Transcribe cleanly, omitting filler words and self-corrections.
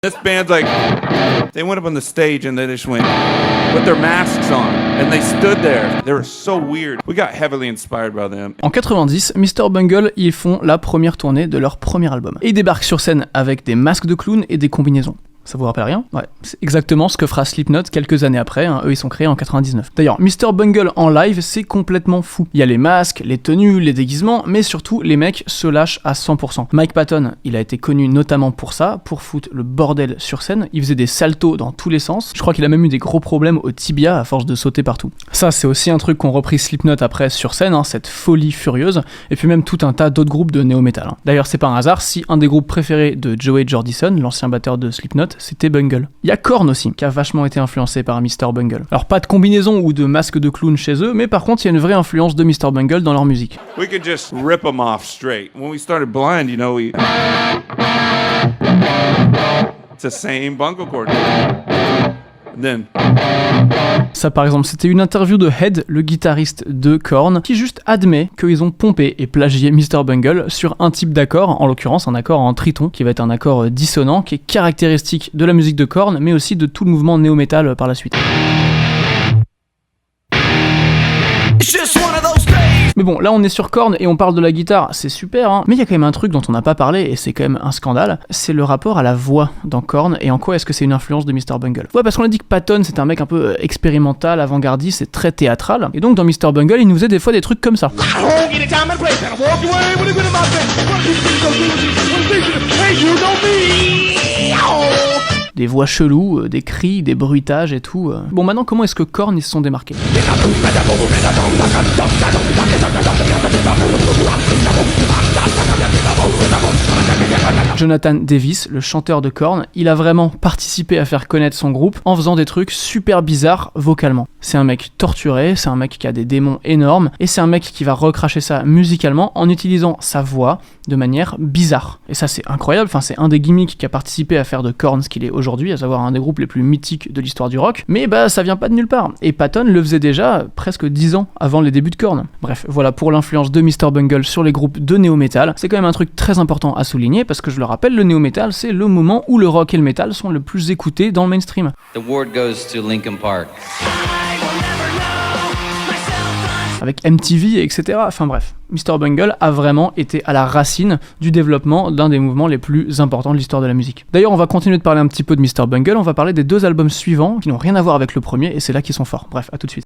This band's like, they went up on the stage and they just went with their masks on and they stood there. They were so weird. We got heavily inspired by them. En 90, Mr. Bungle, ils font la première tournée de leur premier album. Et ils débarquent sur scène avec des masques de clown et des combinaisons. Ça vous rappelle rien? Ouais, c'est exactement ce que fera Slipknot quelques années après, hein. Eux ils sont créés en 99. D'ailleurs, Mr. Bungle en live, c'est complètement fou. Il y a les masques, les tenues, les déguisements, mais surtout les mecs se lâchent à 100%. Mike Patton, il a été connu notamment pour ça, pour foutre le bordel sur scène. Il faisait des saltos dans tous les sens. Je crois qu'il a même eu des gros problèmes au tibia à force de sauter partout. Ça, c'est aussi un truc qu'ont repris Slipknot après sur scène, hein, cette folie furieuse, et puis même tout un tas d'autres groupes de néo-metal. Hein. D'ailleurs, c'est pas un hasard si un des groupes préférés de Joey Jordison, l'ancien batteur de Slipknot, c'était Bungle. Il y a Korn aussi, qui a vachement été influencé par Mr. Bungle. Alors pas de combinaison ou de masque de clown chez eux, mais par contre il y a une vraie influence de Mr. Bungle dans leur musique. We could just rip them off straight. When we started Blind, you know, it's the same bungle chord. Then. Ça par exemple, c'était une interview de Head, le guitariste de Korn, qui juste admet qu'ils ont pompé et plagié Mr. Bungle sur un type d'accord, en l'occurrence un accord en triton, qui va être un accord dissonant, qui est caractéristique de la musique de Korn, mais aussi de tout le mouvement néo-metal par la suite. Mais bon, là on est sur Korn et on parle de la guitare, c'est super, hein. Mais il y a quand même un truc dont on n'a pas parlé, et c'est quand même un scandale, c'est le rapport à la voix dans Korn, et en quoi est-ce que c'est une influence de Mr. Bungle. Ouais, parce qu'on a dit que Patton c'est un mec un peu expérimental, avant-gardiste, c'est très théâtral, et donc dans Mr. Bungle il nous faisait des fois des trucs comme ça. Des voix cheloues, des cris, des bruitages et tout. Bon, maintenant, comment est-ce que Korn ils se sont démarqués ? Jonathan Davis, le chanteur de Korn, il a vraiment participé à faire connaître son groupe en faisant des trucs super bizarres vocalement. C'est un mec torturé, c'est un mec qui a des démons énormes, et c'est un mec qui va recracher ça musicalement en utilisant sa voix de manière bizarre. Et ça c'est incroyable, enfin c'est un des gimmicks qui a participé à faire de Korn ce qu'il est aujourd'hui, à savoir un des groupes les plus mythiques de l'histoire du rock, mais bah ça vient pas de nulle part. Et Patton le faisait déjà presque 10 ans avant les débuts de Korn. Bref, voilà pour l'influence de Mr. Bungle sur les groupes de néo-metal. C'est quand même un truc très important à souligner parce que je le rappelle, le néo-metal c'est le moment où le rock et le metal sont le plus écoutés dans le mainstream. The award goes to Linkin Park. Avec MTV, etc. Enfin bref, Mr. Bungle a vraiment été à la racine du développement d'un des mouvements les plus importants de l'histoire de la musique. D'ailleurs, on va continuer de parler un petit peu de Mr. Bungle, on va parler des deux albums suivants qui n'ont rien à voir avec le premier, et c'est là qu'ils sont forts. Bref, à tout de suite.